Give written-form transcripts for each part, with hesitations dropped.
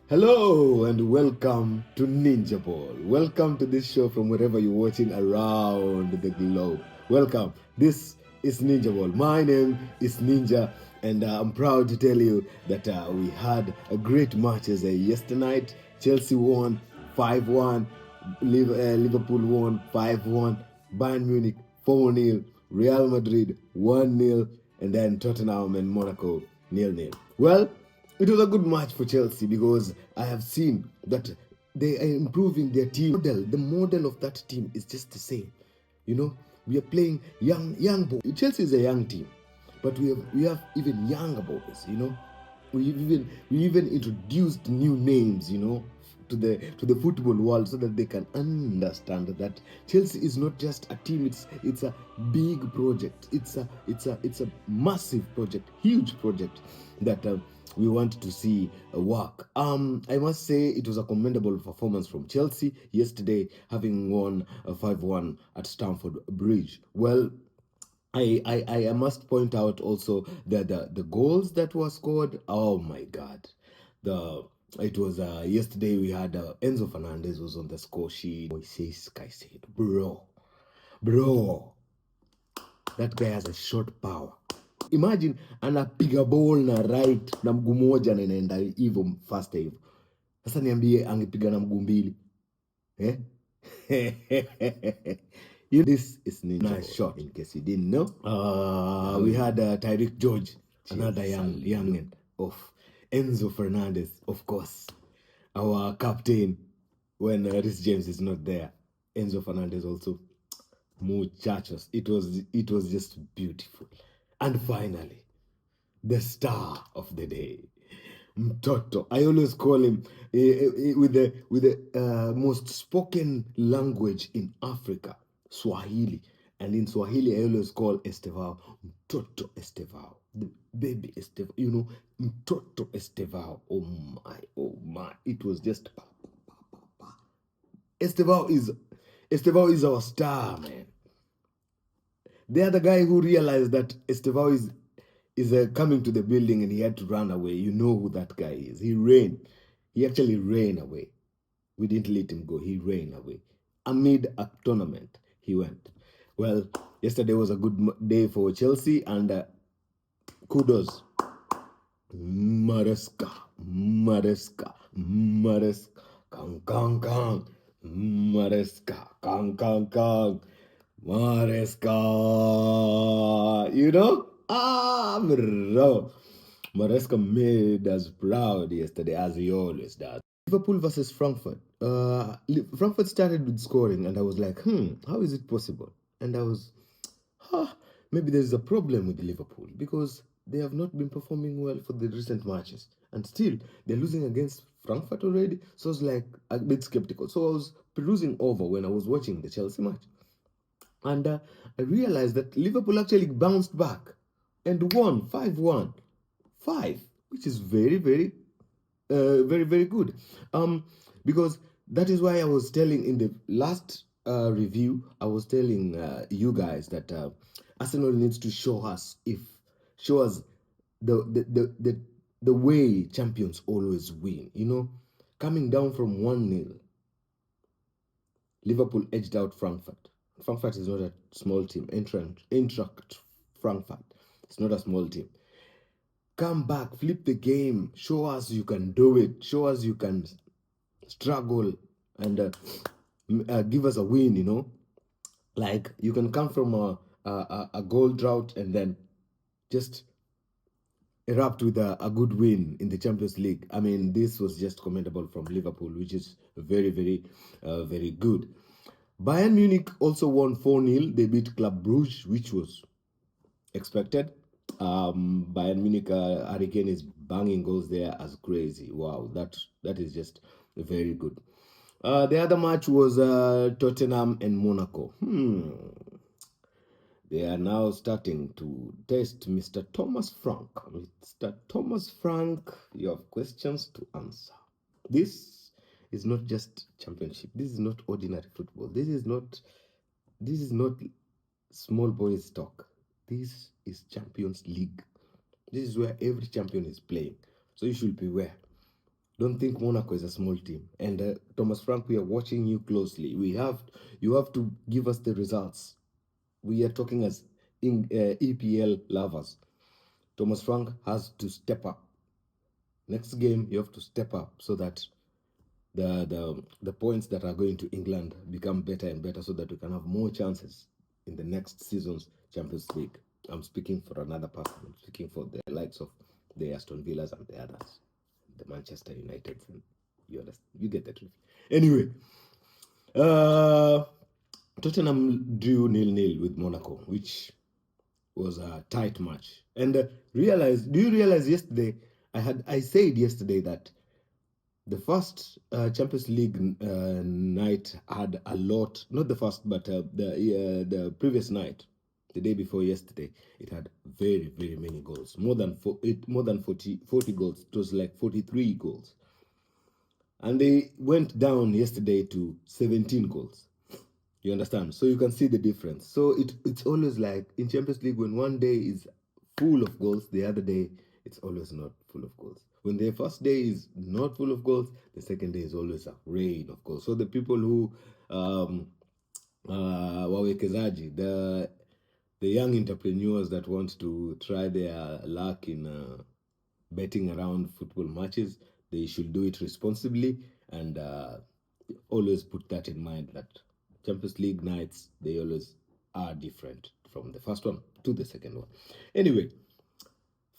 Hello and welcome to Ninjaball. Welcome to this show from wherever you're watching around the globe. Welcome. This is Ninjaball. My name is Ninja, and I'm proud to tell you that we had a great matches yesterday night. Chelsea won 5-1, Liverpool won 5-1, Bayern Munich 4-0, Real Madrid 1-0, and then Tottenham and Monaco 0-0. Well, it was a good match for Chelsea because I have seen that they are improving their team model. The model of that team is just the same. You know, we are playing young boys. Chelsea is a young team, but we have even younger boys. We even introduced new names. To the football world so that they can understand that Chelsea is not just a team. It's a big project. It's a massive project, huge project that we want to see work. I must say it was a commendable performance from Chelsea yesterday, having won 5-1 at Stamford Bridge. Well, I must point out also that the goals that were scored. Oh my God, the it was yesterday we had Enzo Fernandez was on the score sheet. Moises Caicedo, bro, that guy has a short power. Imagine anapiga ball na right na mguu moja na inaenda hivyo faster hivyo. Sasa niambie angepiga na mguu mbili eh? This is Ninja shot in case you didn't know. We had Tyreek George, another young of Enzo Fernandez, of course, our captain when Rhys James is not there. Enzo Fernandez also, muchachos. It was just beautiful. And finally, the star of the day, Mtoto. I always call him with the most spoken language in Africa, Swahili. And in Swahili, I always call Estevao Mtoto Estevao, the baby Estevao. Mtoto Estevao. Oh my! It was just Estevao is our star, man. The other guy who realized that Estevao is coming to the building and he had to run away. You know who that guy is. He ran. He actually ran away. We didn't let him go. He ran away. Amid a tournament, he went. Well, yesterday was a good day for Chelsea, and kudos. Maresca. Kang. Maresca. Kang. Maresca. Bro. Maresca made us proud yesterday, as he always does. Liverpool versus Frankfurt. Frankfurt started with scoring, and I was like, how is it possible? And I was, maybe there's a problem with Liverpool because they have not been performing well for the recent matches. And still, they're losing against Frankfurt already. So I was like a bit skeptical. So I was perusing over when I was watching the Chelsea match. And I realized that Liverpool actually bounced back and won 5-1. 5, which is very, very, very good. Because that is why I was telling in the last review, I was telling you guys that Arsenal needs to show us the way champions always win. Coming down from 1-0, Liverpool edged out Frankfurt. Frankfurt is not a small team. Eintracht Frankfurt. It's not a small team. Come back, flip the game. Show us you can do it. Show us you can struggle and give us a win. Like you can come from a goal drought and then just erupt with a good win in the Champions League. I mean, this was just commendable from Liverpool, which is very, very, very good. Bayern Munich also won 4-0. They beat Club Brugge, which was expected. Bayern Munich, Harry Kane is banging goals there as crazy. Wow, that is just very good. The other match was Tottenham and Monaco. They are now starting to test Mr. Thomas Frank. Mr. Thomas Frank, you have questions to answer. This is not just championship. This is not ordinary football. This is not small boys talk. This is Champions League. This is where every champion is playing. So you should beware. Don't think Monaco is a small team. And Thomas Frank, we are watching you closely. You have to give us the results. We are talking as EPL lovers. Thomas Frank has to step up. Next game, you have to step up so that the points that are going to England become better and better, so that we can have more chances in the next season's Champions League. I'm speaking for another person. I'm speaking for the likes of the Aston Villas and the others, the Manchester United. You understand? You get the truth. Anyway, Tottenham drew 0-0 with Monaco, which was a tight match. And do you realize yesterday? I said yesterday that the first Champions League night had a lot. Not the first, but the previous night, the day before yesterday, it had very many goals. More than 40 goals. It was like 43 goals, and they went down yesterday to 17 goals. You understand? So you can see the difference. So it's always like in Champions League, when one day is full of goals, the other day it's always not full of goals. When the first day is not full of goals, the second day is always a rain of goals. So the people who wawekezaji, the young entrepreneurs that want to try their luck in betting around football matches, they should do it responsibly and always put that in mind, that Champions League nights, they always are different from the first one to the second one. Anyway,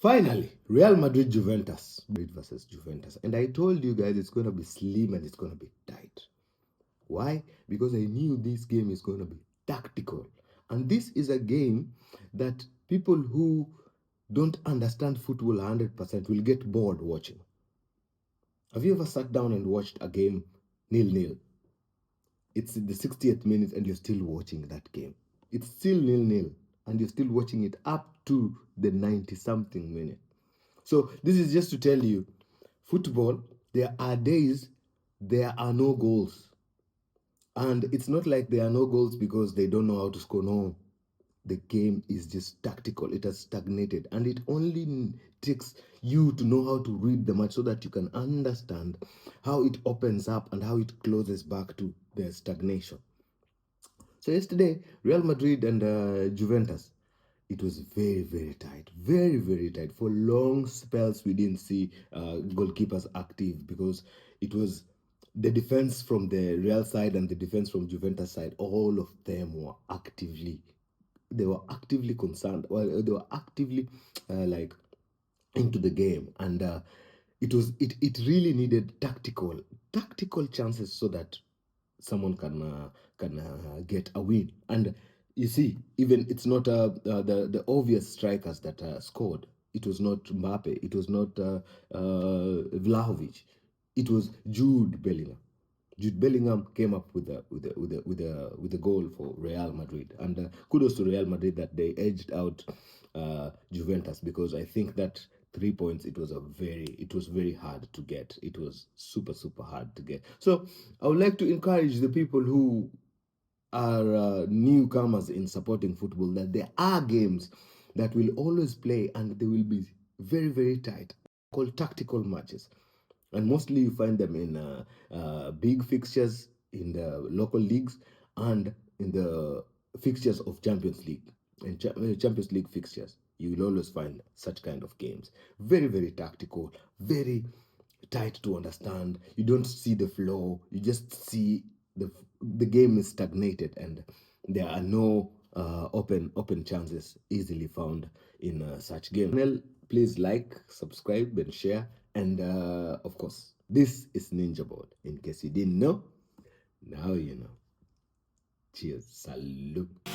finally, Real Madrid Juventus. Madrid versus Juventus. And I told you guys it's going to be slim and it's going to be tight. Why? Because I knew this game is going to be tactical. And this is a game that people who don't understand football 100% will get bored watching. Have you ever sat down and watched a game 0-0? It's the 60th minute and you're still watching that game. It's still 0-0 and you're still watching it up to the 90-something minute. So this is just to tell you, football, there are days there are no goals. And it's not like there are no goals because they don't know how to score. No, the game is just tactical. It has stagnated, and it only takes you to know how to read the match so that you can understand how it opens up and how it closes back to the stagnation. So yesterday, Real Madrid and Juventus, it was very tight, very tight. For long spells, we didn't see goalkeepers active because it was the defense from the Real side and the defense from Juventus side. All of them were actively concerned. Well, they were actively like into the game, and it really needed tactical chances so that someone can get a win. And you see, even it's not the obvious strikers that scored. It was not Mbappe. It was not Vlahovic. It was Jude Bellingham. Jude Bellingham came up with a goal for Real Madrid, and kudos to Real Madrid that they edged out Juventus, because I think that 3 points, it was very hard to get. It was super hard to get. So I would like to encourage the people who are newcomers in supporting football that there are games that will always play and they will be very tight, called tactical matches. And mostly you find them in big fixtures in the local leagues and in the fixtures of Champions League. In Champions League fixtures, you will always find such kind of games. Very tactical, very tight to understand. You don't see the flow. You just see the game is stagnated, and there are no open chances easily found in such games. Please like, subscribe, and share. And of course, this is Ninjaball. In case you didn't know, now you know. Cheers. Salute.